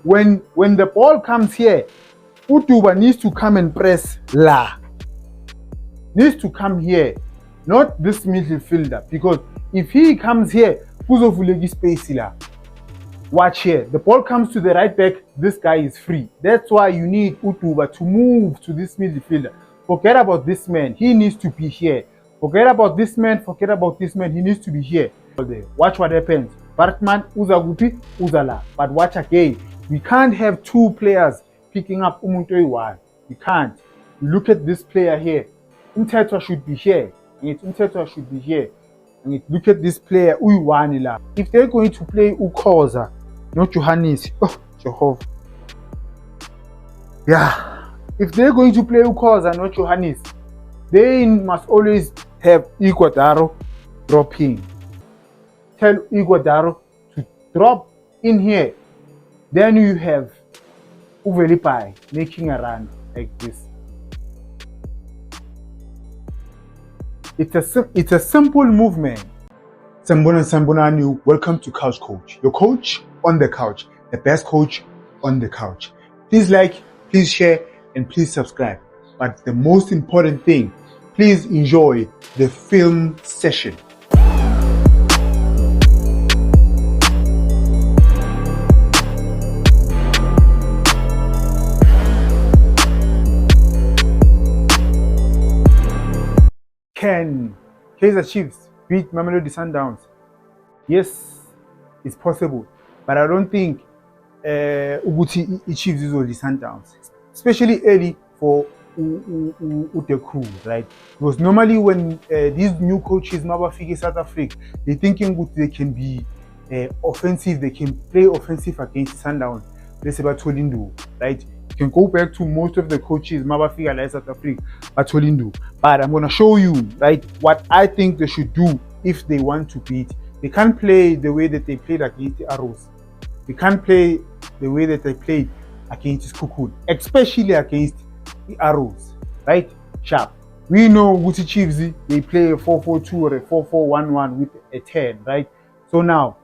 when the ball comes here, Utuba needs to come and press la. Needs to come here, not this midfielder, because if he comes here, kuzovuleka space la. Watch here, the ball comes to the right back, this guy is free. That's why you need Utuba to move to this midfielder. Forget about this man, he needs to be here. Forget about this man, he needs to be here. Watch what happens. Bartman, Uzagupi, Uzala. But watch again, we can't have two players picking up Umuntu. We can't. Look at this player here. Umthetho should be here. And Umthetho should be here. And look at this player, Uywanila. If they're going to play Ukoza, not Johannes. Oh, Jehovah. Yeah. If they're going to play Ukoza, not Johannes, they must always have Iguodaro dropping. Tell Iguodaro to drop in here. Then you have Uvelipai making a run like this. It's a simple movement. Sambonani, welcome to Couch Coach. Your coach on the couch. The best coach on the couch. Please like, please share, and please subscribe. But the most important thing, please enjoy the film session. Can Kaizer Chiefs beat Mamelodi Sundowns? Yes, it's possible. But I don't think Uguti Chiefs is only Sundowns. Especially early for the crew, right? Because normally when these new coaches Mabafiki South Africa, they're thinking they can be offensive, they can play offensive against Sundowns. Let's say Batolindu, right? You can go back to most of the coaches Mabafika like South Africa, Batolindu. But I'm gonna show you, right, what I think they should do if they want to beat. They can't play the way that they played against the Arrows. They can't play the way that they played against Kukun, especially against the Arrows, right? Sharp. We know Guti Chiefs, they play a 4-4-2 or a 4-4-1-1 with a 10, right? So now,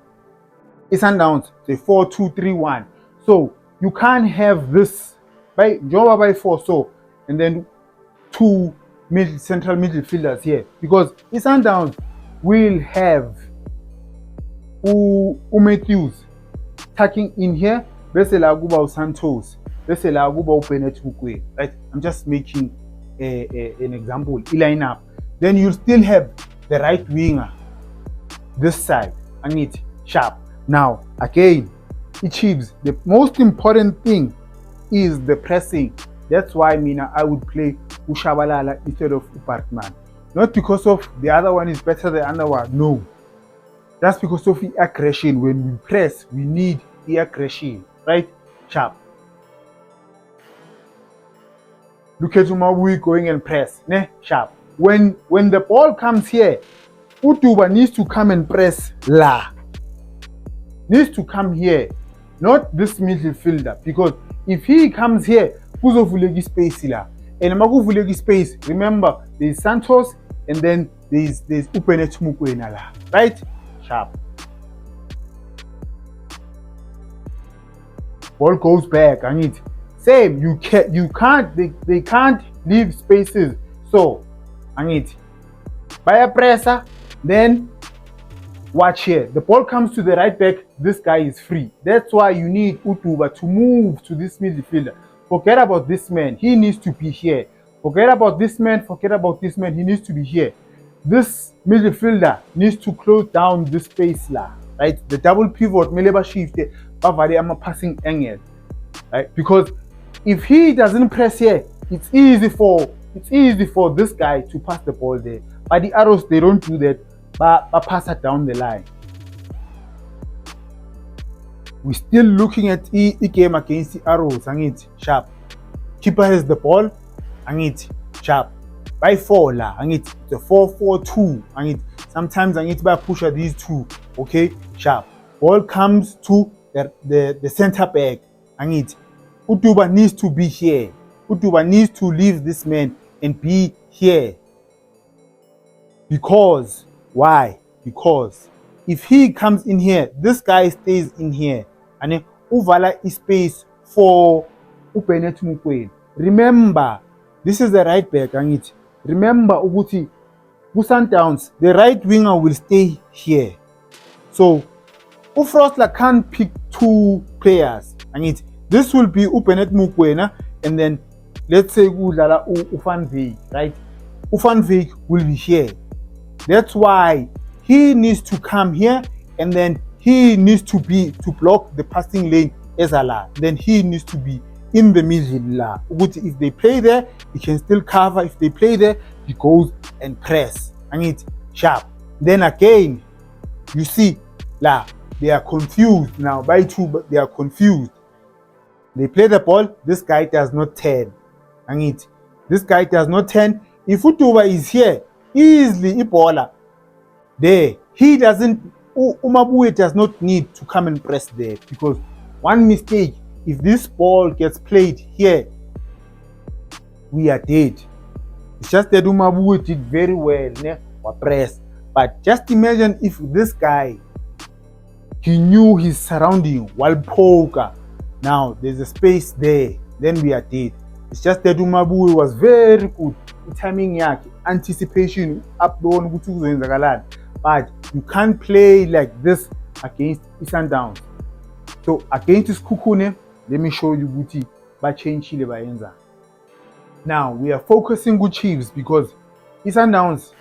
it's Sundowns, the 4-2-3-1. So you can't have this by Joba by 4, so and then two central midfielders here, because it's Sundowns will have Matthews tucking in here. Besela Guba Santos, Besela Guba Bennett Mukwe, right? I'm just making an example. Line up. Then you still have the right winger this side. I need Sharp. Now again, the Chiefs. The most important thing is the pressing. That's why I would play Ushabalala instead of Upartman. Not because of the other one is better than the other one. No. That's because of the aggression. When we press, we need the aggression. Right? Sharp. Look at Umabui going and press. Ne? Sharp. When the ball comes here, Utuba needs to come and press la. Needs to come here. Not this midfielder. Because if he comes here, kuzovuleka space la. And makuvuleka space, remember, there's Santos and then there's Upenet Mukwena la. Right? Sharp. Ball goes back. I need same. They can't leave spaces. So I need by a presser, then watch here. The ball comes to the right back, this guy is free. That's why you need Utuba to move to this midfielder. Forget about this man, he needs to be here. Forget about this man, he needs to be here. This midfielder needs to close down this space lah, right? The double pivot, Meleba shift, Bavary am a passing angle, right? Because if he doesn't press here, it's easy for this guy to pass the ball there. But the Arrows, they don't do that, but pass it down the line. We're still looking at the game against the Arrows. Angit Sharp. Keeper has the ball. Angit Sharp. By 4 la. Angit the 4-4-2. Angit sometimes Angit by push at these two. Okay, Sharp. Ball comes to the center back. Angit Utuba needs to be here. Utuba needs to leave this man and be here. Because why? Because if he comes in here, this guy stays in here. And then uvala ispace for uBennett Mokoena. Remember, this is the right back, angithi. Remember ukuthi ku-Sundowns, the right winger will stay here. So uFrostler can't pick two players, angithi. This will be uBennett Mokoena, and then let's say kudlala uVan Wyk, right? uVan Wyk will be here. That's why he needs to come here, and then he needs to block the passing lane Ezala. Then he needs to be in the middle la. If they play there, he can still cover. If they play there, he goes and press. And it's sharp. Then again, you see la, they are confused now. By two, but they are confused. They play the ball. This guy does not turn. And this guy does not turn. If Utuba is here, easily Ibola there. He doesn't. Umabuye does not need to come and press there, because one mistake, if this ball gets played here, we are dead. It's just that Umabuye did very well, ne? Press. But just imagine if this guy, he knew his surrounding while poker. Now there's a space there, then we are dead. It's just that Umabuye was very good. Timing yake, anticipation, up down, but you can't play like this against Sundowns. So against Sekhukhune, let me show you Guti by change Chile by Enza. Now we are focusing on Chiefs because Sundowns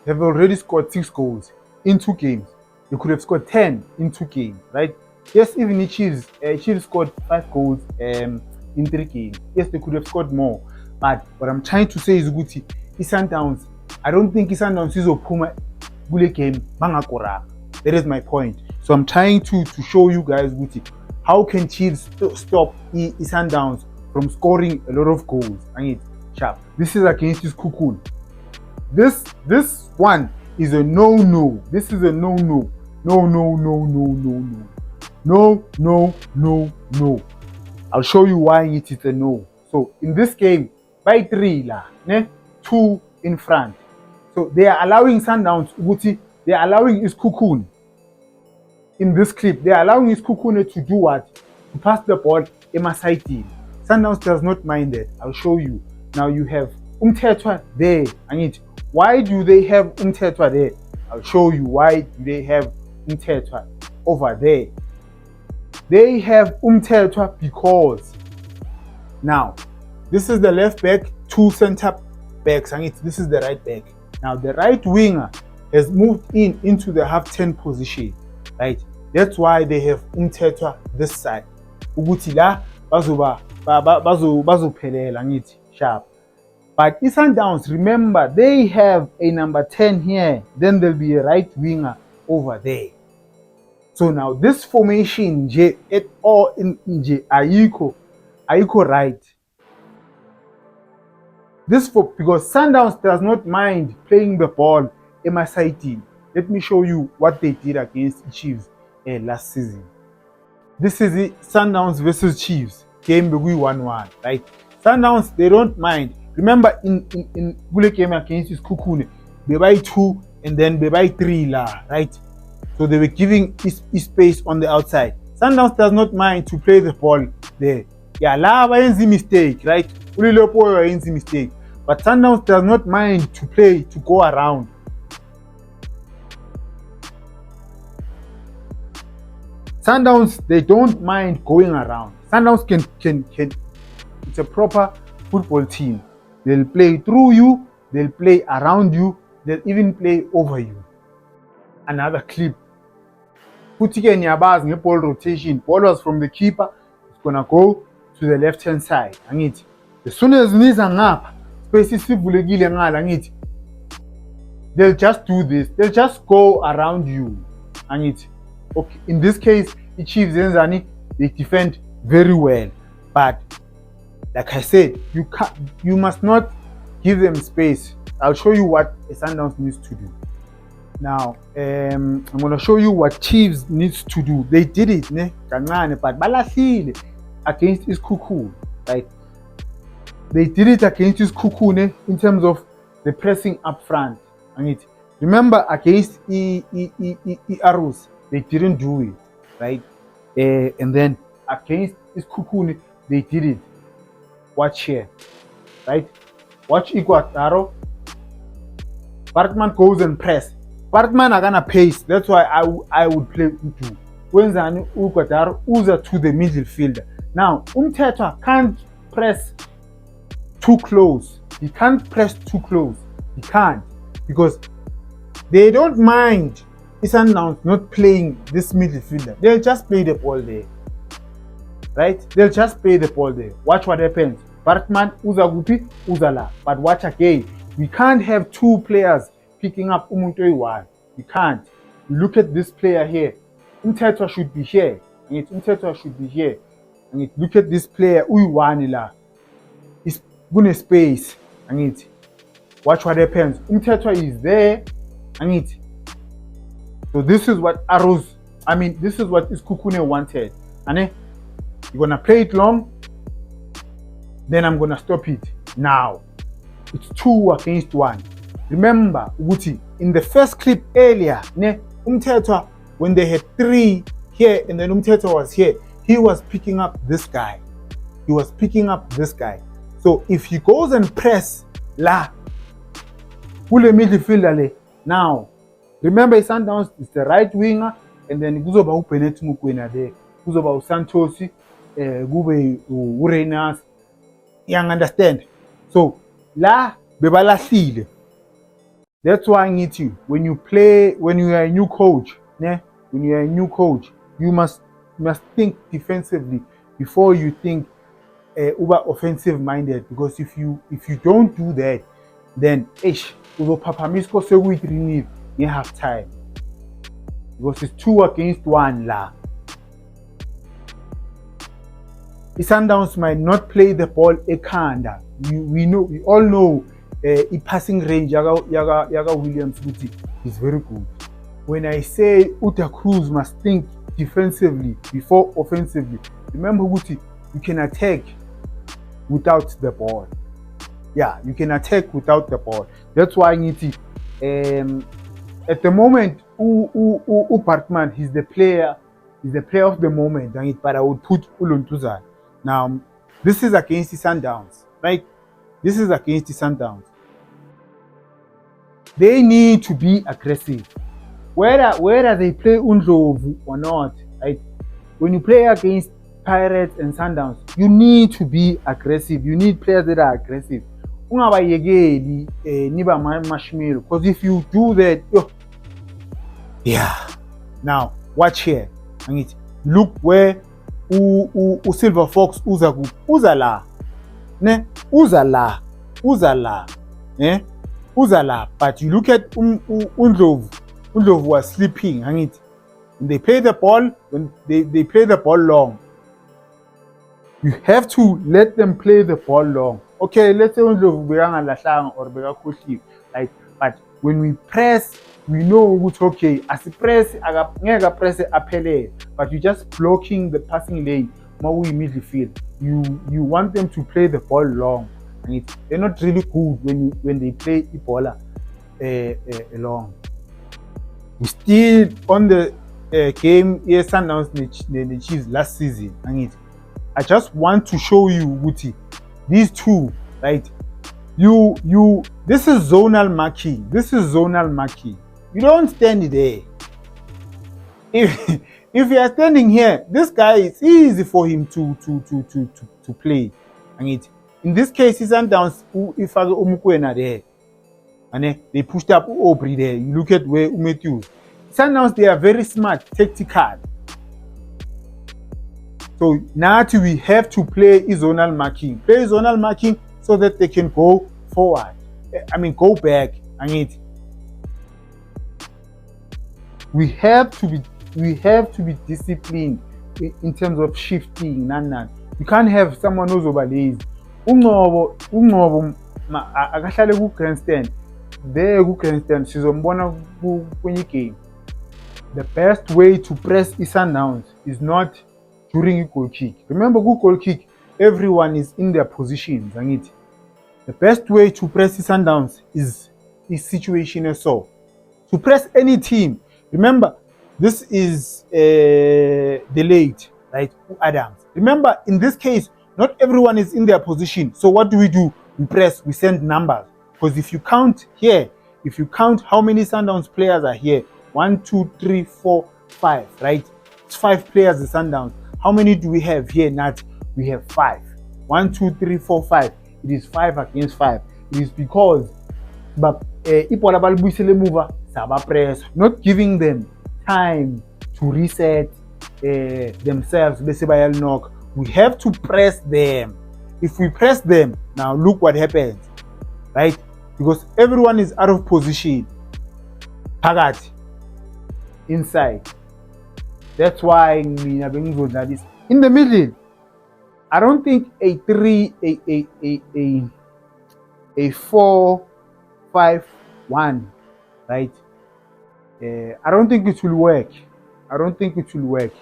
have already scored 6 goals in 2 games. They could have scored 10 in 2 games, right? Yes, even the Chiefs scored 5 goals in 3 games. Yes, they could have scored more. But what I'm trying to say is Guti, Sundowns, I don't think Sundowns is a Puma Gule game bangakora. That is my point. So I'm trying to show you guys Guti, how can Chiefs stop Sundowns from scoring a lot of goals. Sharp. This is against this Sekhukhune. This one is a no. This is a no. No. I'll show you why it is a no. So in this game, by 3 la, 2 in front. So they are allowing Sundowns, Guti, they are allowing Sekhukhune. In this clip, they are allowing Sekhukhune to do what? To pass the ball Emasaiti. Sundowns does not mind that. I'll show you. Now you have Umthethwa there. Why do they have Umthethwa there? I'll show you why do they have Umthethwa over there. They have Umthethwa because now this is the left back, 2 center backs, this is the right back. Now the right winger has moved into the half-10 position, right? That's why they have Umthethwa this side. Ukuthi la bazophelela sharp. But Sundowns, remember, they have a number 10 here. Then there'll be a right winger over there. So now this formation at all in ayiko right. Because Sundowns does not mind playing the ball Emasaiti. Let me show you what they did against Chiefs last season. This is the Sundowns versus Chiefs game 1-1, right? Sundowns, they don't mind. Remember in Gule game against Sekhukhune, they buy 2 and then they buy 3 la, right? So they were giving space on the outside. Sundowns does not mind to play the ball there. Yeah, la wayenza mistake, right? Ulilopo wayenza mistake. But Sundowns does not mind to play, to go around. Sundowns, they don't mind going around. Sundowns can it's a proper football team. They'll play through you, they'll play around you, they'll even play over you. Another clip. Putike Nyabaz ball rotation. Ball was from the keeper, it's gonna go to the left hand side. As soon as Nizangap, they'll just do this. They'll just go around you. Okay. In this case, the Chiefs they defend very well. But like I said, you must not give them space. I'll show you what Sundowns needs to do. Now, I'm gonna show you what Chiefs needs to do. They did it, but balasile against Sekhukhune, right? They did it against Sekhukhune in terms of the pressing up front. Remember against Arrows, they didn't do it, right? And then against isikhukhune, they did it. Watch here, right? Watch Ecuador. Bartman goes and press. Bartman are gonna pace. That's why I would play Utu. Wenzani Ecuador uza to the middle fielder. Now Umthetwa can't press too close. He can't press too close. He can't, because they don't mind Sundowns not playing this midfielder. They'll just play the ball there. Right? They'll just play the ball there. Watch what happens. Bartman, Uzagupi, Uzala. But watch again. We can't have two players picking up Umuntu one. We can't. Look at this player here. Umthetwa should be here. And Umthetwa should be here. And look at this player, Uyuwanila. He's gonna space. And watch what happens. Umthetwa is there. And so this is what this is what Isikhukhune wanted. And you're gonna play it long, then I'm gonna stop it. Now it's 2 against 1. Remember, Uguti, in the first clip earlier, Umthetwa, when they had 3 here and then Umthetwa was here, he was picking up this guy. He was picking up this guy. So if he goes and press la, ule midfielder, now remember Sundowns is the right winger, and then kuzoba uBennett Mokoena there, kuzoba uSantos, kube uReynolds. You understand? So la bebalahlile. That's why I need you. When you are a new coach, you must think defensively before you think offensive minded. Because if you don't do that, then uzophaphamisa sekuyi-3-0 in half time. Because it's 2 against 1 la. The Sundowns might not play the ball ekhanda. We all know the passing range yaga Williams is very good. When I say Uta Cruz must think defensively before offensively, remember Uti, you can attack without the ball. Yeah, you can attack without the ball. That's why I need to. At the moment, Bartman, he's the player of the moment. But I would put Uluntuza. Now, this is against the Sundowns, right? This is against the Sundowns. They need to be aggressive. Whether they play Undlovu or not, right? When you play against Pirates and Sundowns, you need to be aggressive. You need players that are aggressive. Because if you do that, yeah. Now, watch here. Look where Silver Fox Uzala. Uzala. But you look at Undlovu. Undlovu was sleeping. And they play the ball, when they play the ball long. You have to let them play the ball long. Okay, let's say Undlovu bekanga lahlanga or bekakhohliwe. Like, but when we press, we know it's okay. As press, ngeke press aphelele, but you just blocking the passing lane. Mawu midfield. You want them to play the ball long, and they're not really good when they play Ebola long. We still on the game Sundowns the Chiefs last season, and I just want to show you, Guti, these two, right? This is zonal marking. You don't stand there. If you are standing here, this guy is easy for him to play. And in this case, Sundowns if Mokoena there, and they pushed up Aubrey there. You look at where Matthews. Sundowns, they are very smart, tactical. So now we have to play zonal marking. Play zonal marking so that they can go forward. Go back. We have to be disciplined in terms of shifting. You can't have someone who's over lazy. Ungobo akahlale ku grandstand. There ku grandstand sizombona kwenye game. The best way to press Sundowns is not during a goal kick. Remember, goal kick, everyone is in their positions. The best way to press Sundowns is situational. So to press any team, remember, this is delayed. right? Adams. Remember, in this case, not everyone is in their position. So what do? We press, we send numbers. Because if you count here, if you count how many Sundowns players are here, 1, 2, 3, 4, 5, right? It's 5 players in Sundowns. How many do we have here, Nat? We have 5. 1, 2, 3, 4, 5. It is 5 against 5. It is because not giving them time to reset themselves. We have to press them. If we press them, now look what happens, right? Because everyone is out of position. Pagat inside. That's why in the middle. I don't think a 4, 5, 1, right? I don't think it will work. I don't think it will work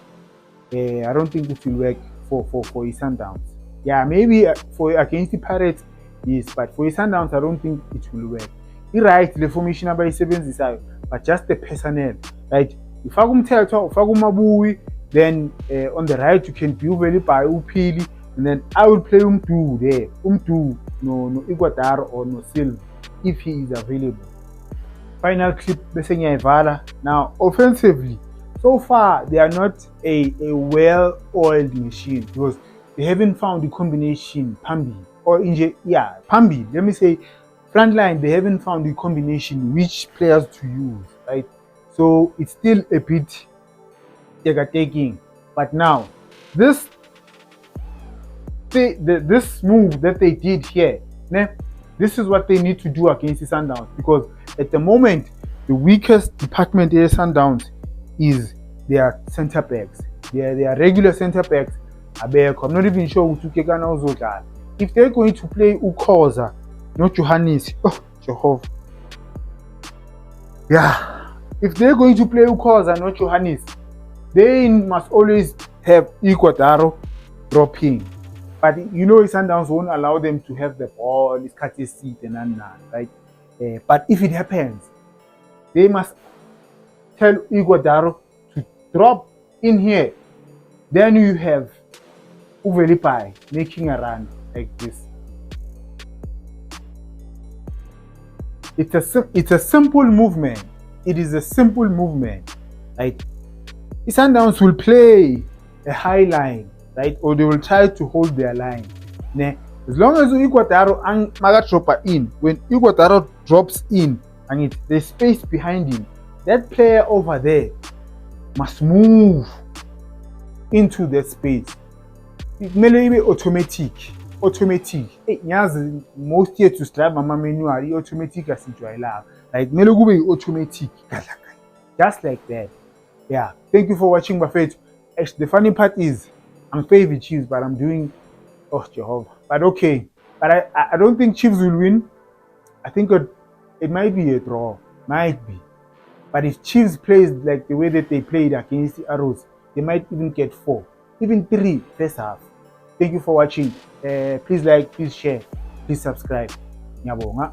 for his Sundowns. Yeah, maybe for against the Pirates, yes, but for his Sundowns, I don't think it will work. He right the formation abayisebenzisayo, but just the personnel, right? Ufaka umthetho, ufaka uMabui, then on the right you can be Uvelipayo, Uphili, and then I will play Umdu there. Umdu, no Iguodaro or no Silva, if he is available. Final clip, now offensively, so far they are not a well-oiled machine because they haven't found the combination Pambi or Pambi. Let me say frontline, they haven't found the combination which players to use, right? So it's still a bit taking. But now this move that they did here, this is what they need to do against the Sundowns, because at the moment the weakest department in Sundowns is their center backs. Their regular center backs. I'm not even sure who to if they're going to play Ukoza, not Johannes. Oh, Jehovah. Yeah. If they're going to play Ukoza, not Johannes, they must always have Iguodaro dropping. But Sundowns won't allow them to have the ball, it's cut his seat and right? But if it happens, they must tell Iguodaro to drop in here. Then you have Uvelipai making a run like this. It's a simple movement. It is a simple movement, right? The Sundowns will play a high line, right? Or they will try to hold their line. As long as Iguodaro and Maga in, when Iguodaro drops in and there's space behind him, that player over there must move into that space. It may be automatic. Most here to strive mama menu are automatic as like Melogu automatic. Just like that. Yeah. Thank you for watching Buffett. The funny part is I'm favoring Chiefs, but I'm doing Jehovah. But okay. But I don't think Chiefs will win. I think it might be a draw. Might be. But if Chiefs plays like the way that they played against the Arrows, they might even get 4, even 3 first half. Thank you for watching. Please like, please share, please subscribe. Nyabonga.